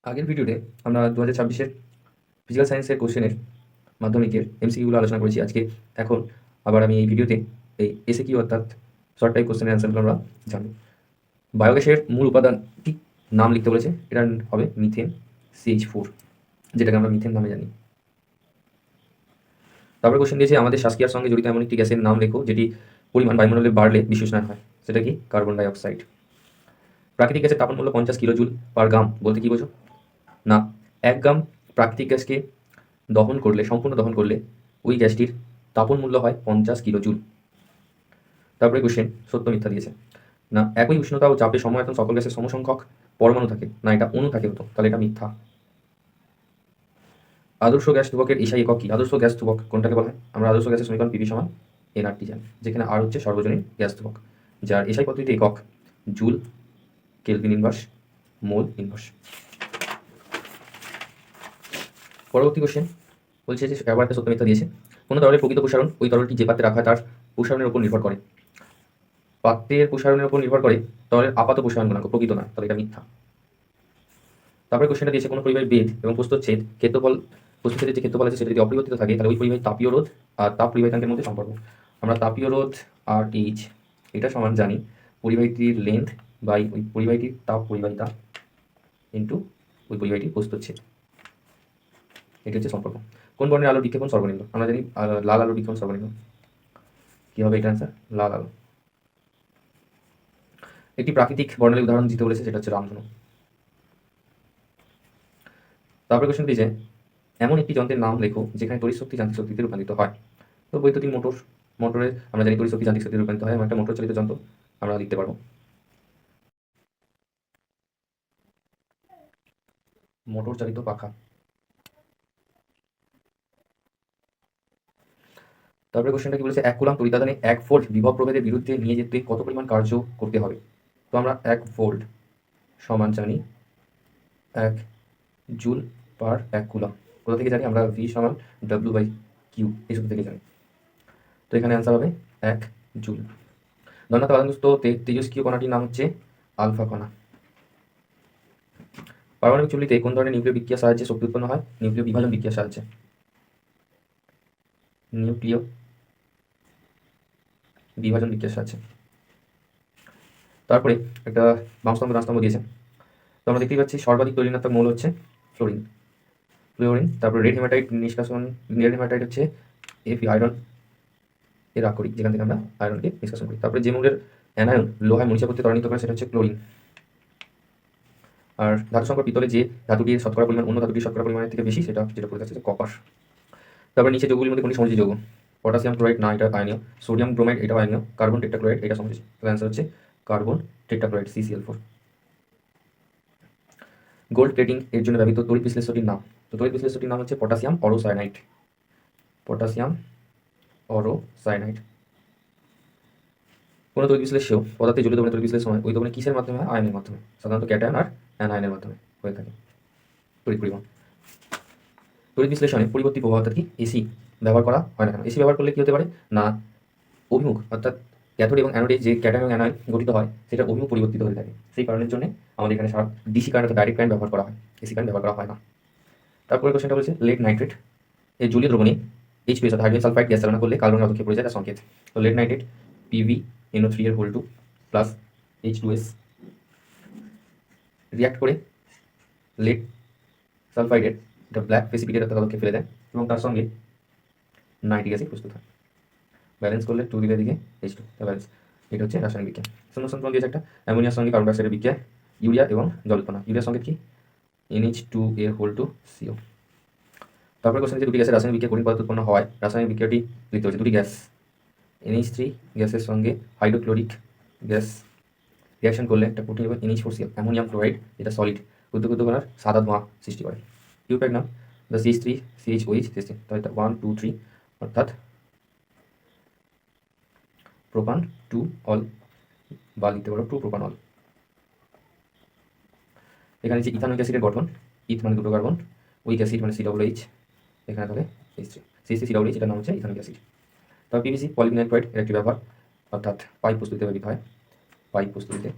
আগের ভিডিওতে আমরা 2026-এর ফিজিক্যাল সায়েন্সের কোশ্চেনের মাধ্যমিকের এমসিকিউগুলো আলোচনা করেছি। এখন আবার আমি এই ভিডিওতে এই এসএকিউ অর্থাৎ শর্ট টাইপ কোশ্চেনের অ্যান্সারগুলো আমরা জানব। বায়োগ্যাসের মূল উপাদানটি নাম লিখতে বলেছে, এটা হবে মিথেন CH4, যেটাকে আমরা মিথেন নামে জানি। তারপরে কোশ্চেন দিয়েছে আমাদের শ্বাসক্রিয়ার সঙ্গে জড়িত এমন একটি গ্যাসের নাম লেখো যেটি পরিমাণ বায়ুমণ্ডলে বাড়লে বিশুষ্ণায়ন হয়, সেটা কি? Carbon dioxide. প্রাকৃতিক গ্যাসের তাপন মূল্য 50 কিলো জুল পার গ্রাম বলতে কি বোঝো? না, 1 গ্রাম প্রাকৃতিক গ্যাসকে সম্পূর্ণ দহন করলে ওই গ্যাসটির তাপন মূল্য হয় 50 কিলো জুল। তারপরে কোশ্চেন সত্য মিথ্যা দিয়েছে। না, একই উষ্ণতা ও চাপে সময়তন সকল গ্যাসের সমসংখ্যক পরমাণু থাকে না, এটা অণু থাকে হতো, তাহলে এটা মিথ্যা। আদর্শ গ্যাস ধ্রুবকের এসআই একক কি? আদর্শ গ্যাস ধ্রুবক কোনটাকে বলা হয়? আমরা আদর্শ গ্যাসের সমীকরণ পিভি সমান এনআরটি জানি, যেখানে আর হচ্ছে সর্বজনীন গ্যাস ধ্রুবক, যার এসআই পদ্ধতিতে একক joule, kelvin inverse, mole inverse. পরবর্তী কোশ্চেন বলছে যে আবার একটা সত্য মিথ্যা দিয়েছে। কোনো তরলের প্রকৃত প্রসারণ ওই তরলটি যে পাত্রে রাখা হয় তার প্রসারণের উপর নির্ভর করে। পাত্রের প্রসারণের উপর নির্ভর করে তরলের আপাত প্রসারণ গুণাঙ্ক, প্রকৃত নয়, তাহলে এটা মিথ্যা। তারপরে কোশ্চেনটা দিয়েছে কোনো পরিবাহীর বেদ এবং প্রস্থচ্ছেদ ক্ষেত্রফল, প্রস্থচ্ছেদের যে ক্ষেত্রফল আছে সেটা যদি অপরিবর্তিত থাকে তাহলে ওই পরিবাহী তাপীয় রোধ আর তাপ পরিবাহিতাঙ্কের মধ্যে সম্পর্ক। আমরা তাপীয় রোধ আর এইচ এটা সমান জানি পরিবাহীটির লেন্থ বাই ওই পরিবাহীটির তাপ পরিবাহিতা ইন্টু ওই পরিবাহীটির প্রস্থচ্ছেদ, এটি হচ্ছে সম্পর্ক। কোন বর্ণের আলোর বিক্ষেপণ সর্বনিম্ন? আমরা জানি লাল আলোর বিক্ষেপণ সর্বনিম্ন। কি হবে এটা অ্যান্সার? লাল আলো। একটি প্রাকৃতিক বর্ণালীর উদাহরণ দিতে বলেছে, সেটা হচ্ছে রামধনু। তারপরে কোশ্চেন দিয়েছে এমন একটি যন্ত্রের নাম লেখো যেখানে তড়িৎ শক্তি যান্ত্রিক শক্তিতে রূপান্তরিত হয়। তো বৈদ্যুতিক মোটরে আমরা জানি তড়িৎ শক্তি যান্ত্রিক শক্তিতে রূপান্তরিত হয়, এমন একটা মোটর চালিত যন্ত্র আমরা লিখতে পারবো মোটর চালিত পাখা। তারপরে কোশ্চেনটা কি বলেছে 1 কুলাম্ব তড়িতাদানে 1 ভোল্ট বিভব প্রভেদের বিরুদ্ধে নিয়ে যেতে কত পরিমাণ কার্য করতে হবে? তো আমরা 1 ভোল্ট সমান জানি 1 জুল পার 1 কুলাম্ব। কোথা থেকে জানি? আমরা ভি সমান W/Q এই সূত্র থেকে জানি। তো এখানে অ্যান্সার হবে 1 জুল। ধন্যাত্মক আধানগ্রস্ত তেজস্ক্রিয় কণাটির নাম হচ্ছে আলফা কণা। পারমাণবিক চুল্লিতে কোন ধরনের নিউক্লিয় বিক্রিয়ার সাহায্যে শক্তি উৎপন্ন হয়? নিউক্লিয় বিভাজন বিক্রিয়ার সাহায্যে। নিউক্লিয় বিভাজন বিক্রিয়ার সাহায্যে। তারপরে একটা বামস্তম্ভ ডানস্তম্ভ দিয়েছে। তো আমরা দেখতেই পাচ্ছি সর্বাধিক তৈলঋণাত্মক মৌল হচ্ছে ফ্লোরিন। তারপরে রেড হেমাটাইট হচ্ছে Fe আয়রন এর আকরিক, যেখান থেকে আমরা আয়রনকে নিষ্কাশন করি। তারপরে যে মৌলের অ্যানায়ন লোহায় মরিচা করতে ত্বরান্বিত করে সেটা হচ্ছে ক্লোরিন। আর ধাতু সংকর পিতলে যে ধাতুটির শতকরা পরিমাণ অন্য ধাতুটির শতকরা পরিমাণের থেকে বেশি, সেটা যেটা পড়ে যাচ্ছে কপার। তারপরে নিচে যৌগগুলির মধ্যে কোনটি সমযোজী যৌগ? পটাশিয়াম ক্লোরাইড, না এটা আয়নীয়। সোডিয়াম ব্রোমাইড, এটা আয়নীয়। কার্বন টেট্রাক্লোরাইড, এটা সমযোজী। তাহলে অ্যান্সার হচ্ছে carbon tetrachloride CCl4। Gold plating এর জন্য ব্যবহৃত তড়িৎ বিশ্লেষকটির নাম? তো তড়িৎ বিশ্লেষকটির নাম হচ্ছে পটাশিয়াম অরোসায়ানাইড। পটাশিয়াম অরোসায়ানাইড। কোনো তড়িৎ বিশ্লেষ্য পদার্থে জলীয় দ্রবণে তড়িৎ বিশ্লেষণ হয় ওই দ্রবণে কিসের মাধ্যমে হয়? আয়নের মাধ্যমে, সাধারণত ক্যাটায়ন আর অ্যানায়নের মাধ্যমে হয়ে থাকে তড়িৎ পরিবহন। তড়িৎ বিশ্লেষণে পরিবর্তী প্রবাহ অর্থাৎ কি এসি ব্যবহার করা হয় না কেন? এসি ব্যবহার করলে কী হতে পারে না, অভিমুখ অর্থাৎ ক্যাথোড এবং অ্যানোডে যে ক্যাটায়ন এবং অ্যানায়ন গঠিত হয় সেটা অভিমুখ পরিবর্তিত হয়ে থাকে। সেই কারণের জন্য আমাদের এখানে সারা ডিসি কারেন্ট অর্থাৎ ডাইরেক্ট কারেন্ট ব্যবহার করা হয়, এসি কারেন্ট ব্যবহার করা হয় না। তারপরে কোশ্চেনটা বলছে লেড নাইট্রেট এর জলীয় দ্রবণে H2 অর্থাৎ হাইড্রোজেন সালফাইড গ্যাস চালনা করলে কালো রঙের আলোকে পড়ে যায় তার সংকেত। তো লেড নাইট্রেট PbNO3 এর হোল 2 প্লাস H2S রিয়াক্ট করে লেড সালফাইডের এটা ব্ল্যাক প্রেসিপিটেট অর্থাৎ আলোকে ফেলে দেয় এবং তার সঙ্গে নাইট্রিক অ্যাসিড প্রস্তুত হয়। ব্যালেন্স করলে 2 দিকে দিকে H2 ব্যালেন্স। এটা হচ্ছে রাসায়নিক বিক্রিয়া। শূন্যস্থান দিয়েছে একটা অ্যামোনিয়ার সঙ্গে কার্বন ডাইঅক্সাইডের বিক্রিয়া, ইউরিয়া এবং জল উৎপন্ন। ইউরিয়ার সঙ্গে কি? NH2 এর হোল 2 CO। তারপরে কোশ্চেন যে দুটি গ্যাসের রাসায়নিক বিক্রিয়া কঠিন পদার্থ উৎপন্ন হয়, রাসায়নিক বিক্রিয়াটি লিখতে হচ্ছে। দুটি গ্যাস NH3 গ্যাসের সঙ্গে হাইড্রোক্লোরিক গ্যাস রিয়াকশন করলে একটা কঠিন এবং NH4Cl অ্যামোনিয়াম ক্লোরাইড, যেটা সলিড উদ্যোগ করার সাদা ধোঁয়া সৃষ্টি করে। কিউপ্যাক নাম দ্য CH3CHOH সিস্টেম। তো এটা 1 2 3 অর্থাৎ প্রোপান 2 অল বা লিখতে পারো 2 প্রোপানল। এখানে যে ইথানোইক অ্যাসিডের গঠন, ইথ মানে দুটো কার্বন, উইক অ্যাসিড মানে COOH, এখানে তাহলে CH3COOH, এটার নাম হচ্ছে ইথানোইক অ্যাসিড। তারপর PVC পলিভিনাইল ক্লোরাইড এর একটি ব্যবহার অর্থাৎ পাইপ প্রস্তুতিতে ব্যবহৃত হয়। পাইপ প্রস্তুতিতে